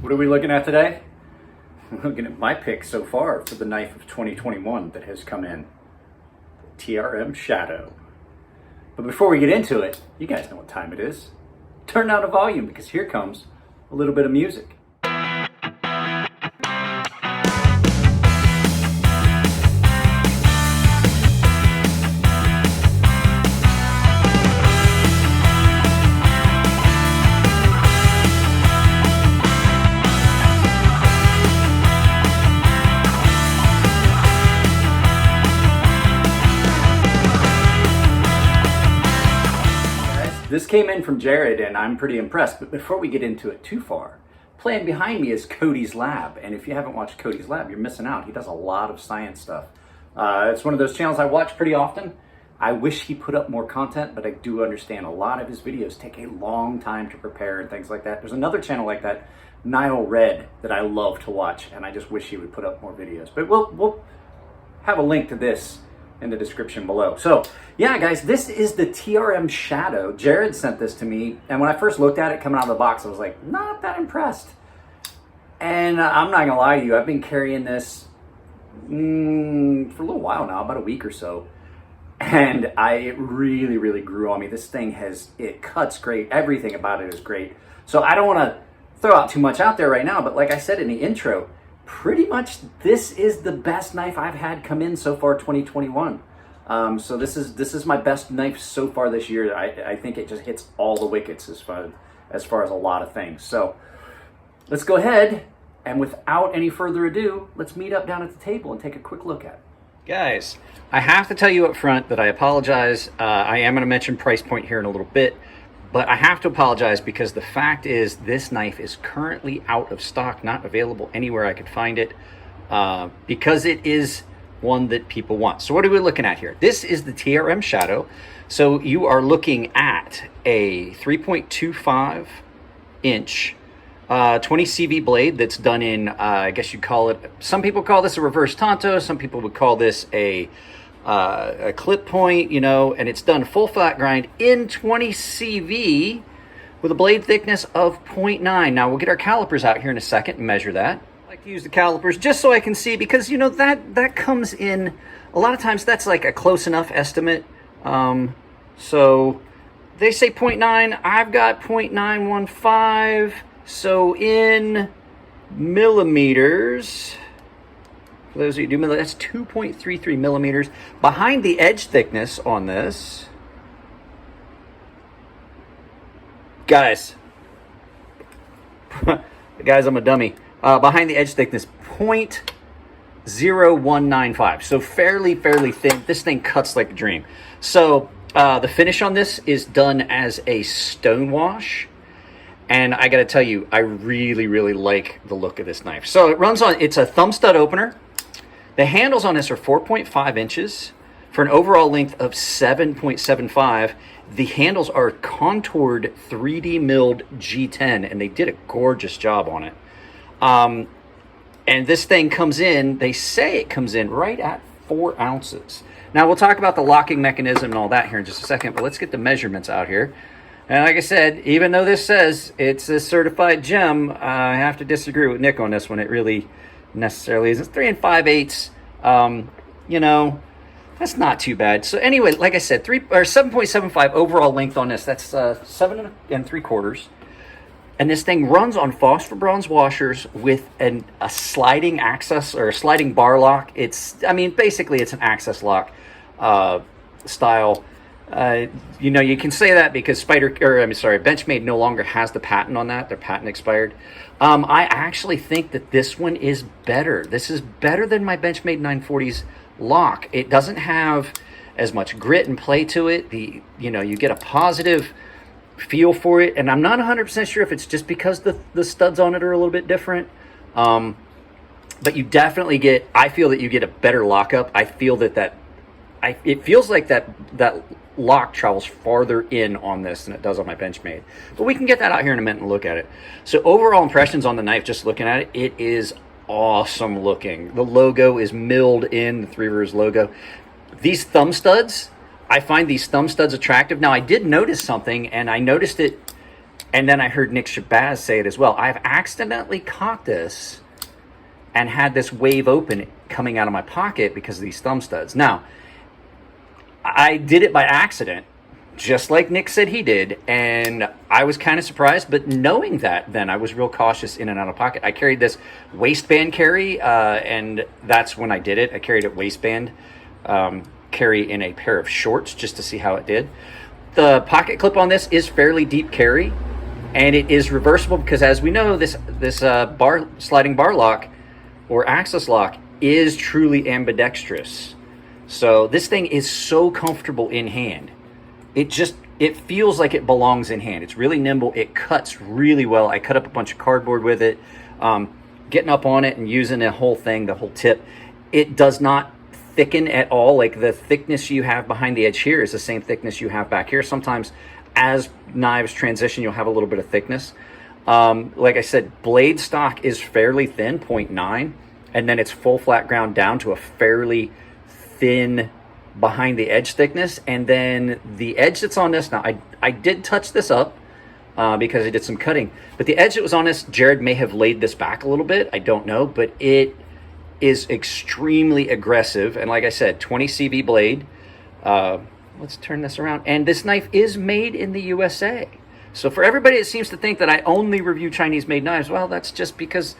What are we looking at today? We're looking at my pick so far for the knife of 2021 that has come in. Trm Shadow. But before we get into it, you guys know what time it is. Turn down the volume because here comes a little bit of music. This came in from Jared and I'm pretty impressed, but before we get into it too far, playing behind me is Cody's Lab, and if you haven't watched Cody's Lab, you're missing out. He does a lot of science stuff. It's one of those channels I watch pretty often. I wish he put up more content, but I do understand a lot of his videos take a long time to prepare and things like that. There's another channel like that, Nile Red, that I love to watch, and I just wish he would put up more videos. But we'll have a link to this in the description below. So yeah, guys, this is the Trm Shadow. Jared sent this to me, and when I first looked at it coming out of the box, I was like, not that impressed. And I'm not gonna lie to you, I've been carrying this for a little while now, about a week or so, and it really grew on me. This thing it cuts great. Everything about it is great. So I don't want to throw out too much out there right now, but like I said in the intro, pretty much this is the best knife I've had come in so far 2021. So this is my best knife so far this year. I think it just hits all the wickets as far as a lot of things. So let's go ahead and without any further ado, let's meet up down at the table and take a quick look at it. Guys, I have to tell you up front that I apologize. I am going to mention price point here in a little bit, but I have to apologize because the fact is this knife is currently out of stock, not available anywhere I could find it, because it is one that people want. So what are we looking at here? This is the Trm Shadow. So you are looking at a 3.25 inch 20 CV blade that's done in, I guess you'd call it, some people call this a reverse tanto, some people would call this a clip point, you know, and it's done full flat grind in 20 CV with a blade thickness of 0.9. Now we'll get our calipers out here in a second and measure that. I like to use the calipers just so I can see, because you know that comes in a lot of times. That's like a close enough estimate. So they say 0.9, I've got 0.915. So in millimeters, for those of you who do millimeters, that's 2.33 millimeters. Behind the edge thickness on this, guys, I'm a dummy. Behind the edge thickness, 0.0195. So fairly thin. This thing cuts like a dream. So the finish on this is done as a stone wash. And I got to tell you, I really like the look of this knife. So it's a thumb stud opener. The handles on this are 4.5 inches for an overall length of 7.75. The handles are contoured 3D milled G10, and they did a gorgeous job on it. And this thing comes in, they say it comes in right at 4 ounces. Now we'll talk about the locking mechanism and all that here in just a second, but let's get the measurements out here. And like I said, even though this says it's a certified gem, I have to disagree with Nick on this one. It really necessarily isn't. 3 5/8. You know, that's not too bad. So anyway, like I said, 7.75 overall length on this. That's 7 3/4. And this thing runs on phosphor bronze washers with a sliding access or a sliding bar lock. Basically it's an access lock style. You know, you can say that because Benchmade no longer has the patent on that. Their patent expired. I actually think that this one is better. This is better than my Benchmade 940's lock. It doesn't have as much grit and play to it. You get a positive feel for it, and I'm not 100% sure if it's just because the studs on it are a little bit different. But you definitely I feel that you get a better lockup. I feel it feels like that lock travels farther in on this than it does on my Benchmade. But we can get that out here in a minute and look at it. So overall impressions on the knife, just looking at it, it is awesome looking. The logo is milled in, the Three Rivers logo. These thumb studs, I find these thumb studs attractive. Now I did notice something, and I noticed it And then I heard Nick Shabazz say it as well. I've accidentally caught this and had this wave open coming out of my pocket because of these thumb studs. Now, I did it by accident, just like Nick said he did, and I was kind of surprised, but knowing that, then I was real cautious in and out of pocket. I carried this waistband carry, and that's when I did it. I carried a waistband carry in a pair of shorts just to see how it did. The pocket clip on this is fairly deep carry, and it is reversible because, as we know, this sliding bar lock or axis lock is truly ambidextrous. So this thing is so comfortable in hand. It feels like it belongs in hand. It's really nimble. It cuts really well. I cut up a bunch of cardboard with it. Getting up on it and using the whole thing, the whole tip, it does not thicken at all. Like the thickness you have behind the edge here is the same thickness you have back here. Sometimes as knives transition, you'll have a little bit of thickness. Like I said, blade stock is fairly thin, 0.9, and then it's full flat ground down to a fairly thin behind the edge thickness. And then the edge that's on this, now I did touch this up because I did some cutting, but the edge that was on this, Jared may have laid this back a little bit, I don't know, but it is extremely aggressive. And like I said, 20 CV blade. Let's turn this around. And this knife is made in the USA. So for everybody that seems to think that I only review Chinese made knives, well, that's just because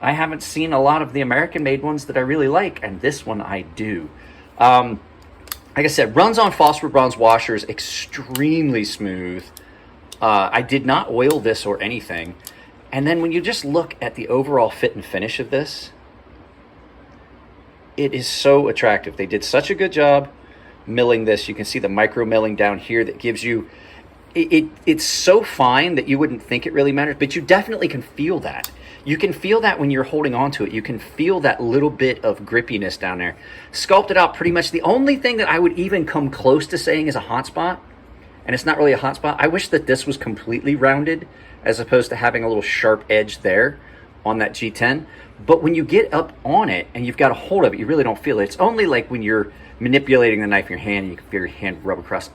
I haven't seen a lot of the American made ones that I really like, and this one I do. Like I said, runs on phosphor bronze washers, extremely smooth. I did not oil this or anything. And then when you just look at the overall fit and finish of this, it is so attractive. They did such a good job milling this. You can see the micro milling down here that gives you, it's so fine that you wouldn't think it really matters, but you definitely can feel that. You can feel that when you're holding on to it. You can feel that little bit of grippiness down there. Sculpted out pretty much. The only thing that I would even come close to saying is a hot spot, and it's not really a hot spot. I wish that this was completely rounded as opposed to having a little sharp edge there on that G10. But when you get up on it and you've got a hold of it, you really don't feel it. It's only like when you're manipulating the knife in your hand and you can feel your hand rub across.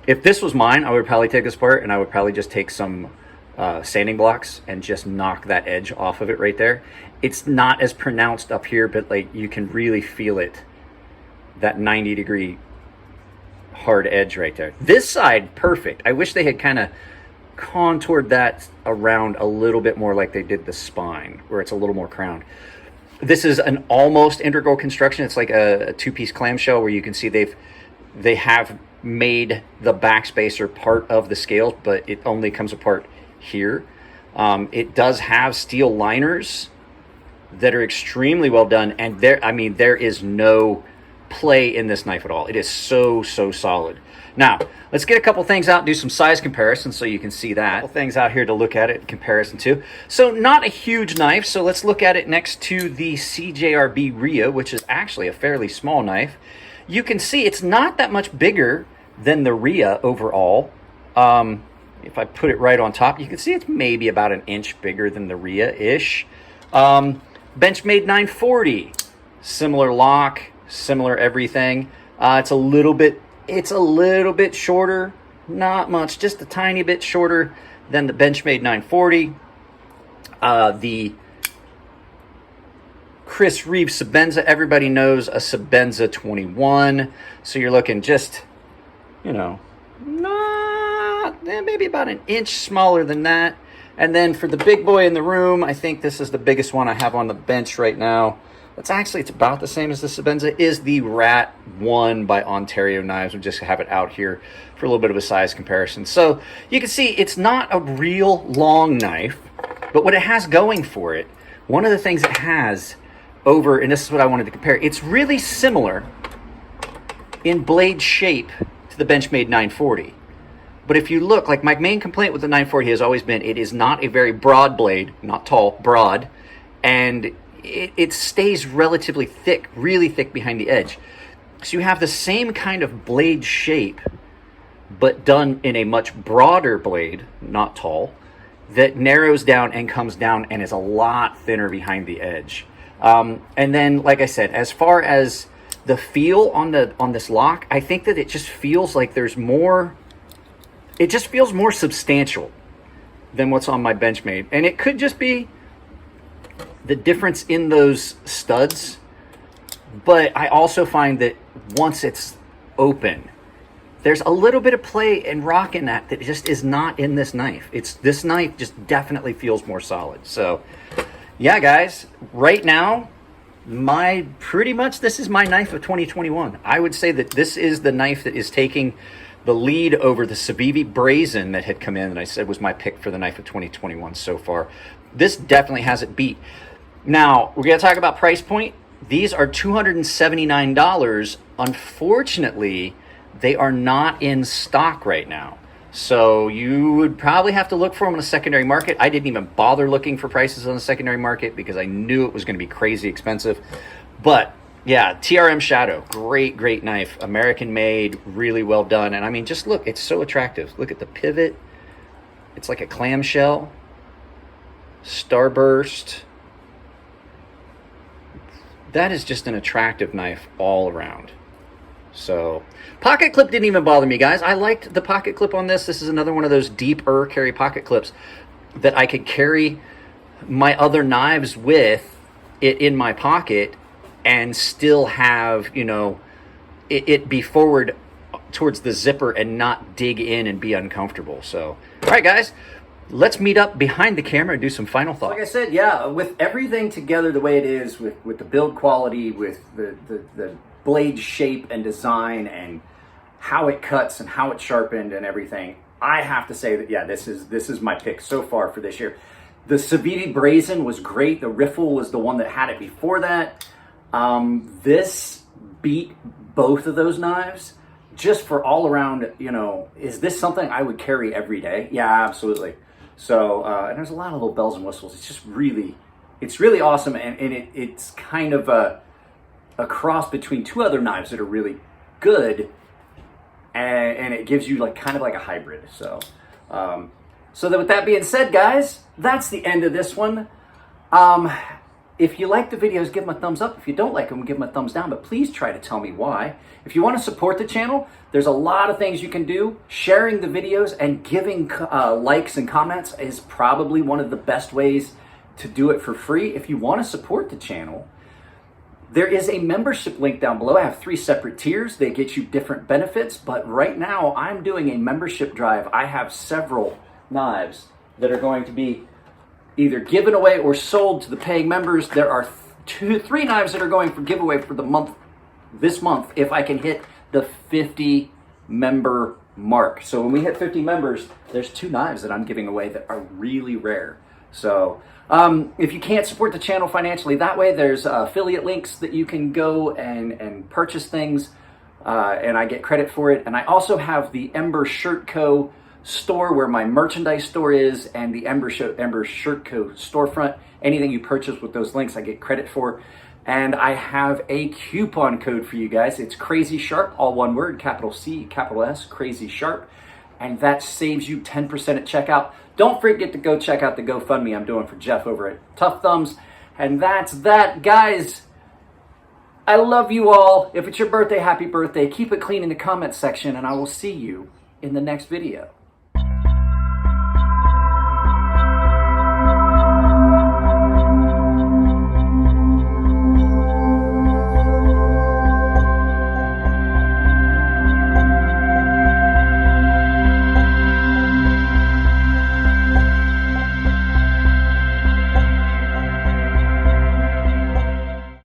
If this was mine, I would probably take this apart and I would probably just take some sanding blocks and just knock that edge off of it right there. It's not as pronounced up here, but like you can really feel it, that 90-degree hard edge right there. This side, perfect. I wish they had kind of contoured that around a little bit more like they did the spine, where it's a little more crowned. This is an almost integral construction. It's like a two-piece clamshell where you can see they have made the backspacer part of the scales, but it only comes apart here. It does have steel liners that are extremely well done, and there is no play in this knife at all. It is so solid. Now let's get a couple things out and do some size comparisons so you can see that. A couple things out here to look at it in comparison to. So not a huge knife, so let's look at it next to the CJRB Rhea, which is actually a fairly small knife. You can see it's not that much bigger than the Rhea overall. If I put it right on top, you can see it's maybe about an inch bigger than the Rhea-ish. Benchmade 940, similar lock, similar everything. It's a little bit shorter, not much, just a tiny bit shorter than the Benchmade 940. The Chris Reeve Sebenza, everybody knows a Sebenza 21. So you're looking just, maybe about an inch smaller than that. And then for the big boy in the room, I think this is the biggest one I have on the bench right now. It's about the same as the Sebenza, is the Rat 1 by Ontario Knives. We'll just have it out here for a little bit of a size comparison. So you can see it's not a real long knife, but what it has going for it, one of the things it has over, and this is what I wanted to compare, it's really similar in blade shape to the Benchmade 940. But if you look, like my main complaint with the 940 has always been, it is not a very broad blade, not tall, broad, and it stays relatively thick, really thick behind the edge. So you have the same kind of blade shape, but done in a much broader blade, not tall, that narrows down and comes down and is a lot thinner behind the edge. And then, like I said, as far as the feel on this lock, I think that it just feels like there's more it just feels more substantial than what's on my Benchmade. And it could just be the difference in those studs, but I also find that once it's open, there's a little bit of play and rock in that just is not in this knife. This knife just definitely feels more solid. So yeah, guys, right now, pretty much this is my knife of 2021. I would say that this is the knife that is taking the lead over the Civivi Brazen that had come in and I said was my pick for the knife of 2021 so far. This definitely has it beat. Now, we're going to talk about price point. These are $279. Unfortunately, they are not in stock right now. So you would probably have to look for them on a secondary market. I didn't even bother looking for prices on the secondary market because I knew it was going to be crazy expensive. But yeah, Trm Shadow, great knife. American made, really well done. And I mean, just look, it's so attractive. Look at the pivot. It's like a clamshell. Starburst. That is just an attractive knife all around. So, pocket clip didn't even bother me, guys. I liked the pocket clip on this. This is another one of those deeper carry pocket clips that I could carry my other knives with it in my pocket and still have, you know, it be forward towards the zipper and not dig in and be uncomfortable. So, all right, guys, let's meet up behind the camera and do some final thoughts. Like I said, yeah, with everything together the way it is, with the build quality, with the blade shape and design and how it cuts and how it's sharpened and everything, I have to say that, yeah, this is my pick so far for this year. The Civivi Brazen was great. The Riffle was the one that had it before that. This beat both of those knives just for all around, you know, is this something I would carry every day? Yeah, absolutely. So, and there's a lot of little bells and whistles. It's just really, it's really awesome. And it's kind of a cross between two other knives that are really good, and it gives you like kind of like a hybrid. So so that with that being said, guys, that's the end of this one. If you like the videos, give them a thumbs up. If you don't like them, give them a thumbs down, but please try to tell me why. If you want to support the channel, there's a lot of things you can do. Sharing the videos and giving likes and comments is probably one of the best ways to do it for free. If you want to support the channel, there is a membership link down below. I have 3 separate tiers. They get you different benefits, but right now I'm doing a membership drive. I have several knives that are going to be either given away or sold to the paying members. There are 3 knives that are going for giveaway for this month if I can hit the 50 member mark. So when we hit 50 members, there's 2 knives that I'm giving away that are really rare. So if you can't support the channel financially that way, there's affiliate links that you can go and purchase things, and I get credit for it. And I also have the Ember Shirt Co. store where my merchandise store is, and the Ember Shirt Co. storefront. Anything you purchase with those links, I get credit for. And I have a coupon code for you guys. It's CrazySharp, all one word, capital C, capital S, CrazySharp. And that saves you 10% at checkout. Don't forget to go check out the GoFundMe I'm doing for Jeff over at Tough Thumbs. And that's that, guys. I love you all. If it's your birthday, happy birthday. Keep it clean in the comments section, and I will see you in the next video.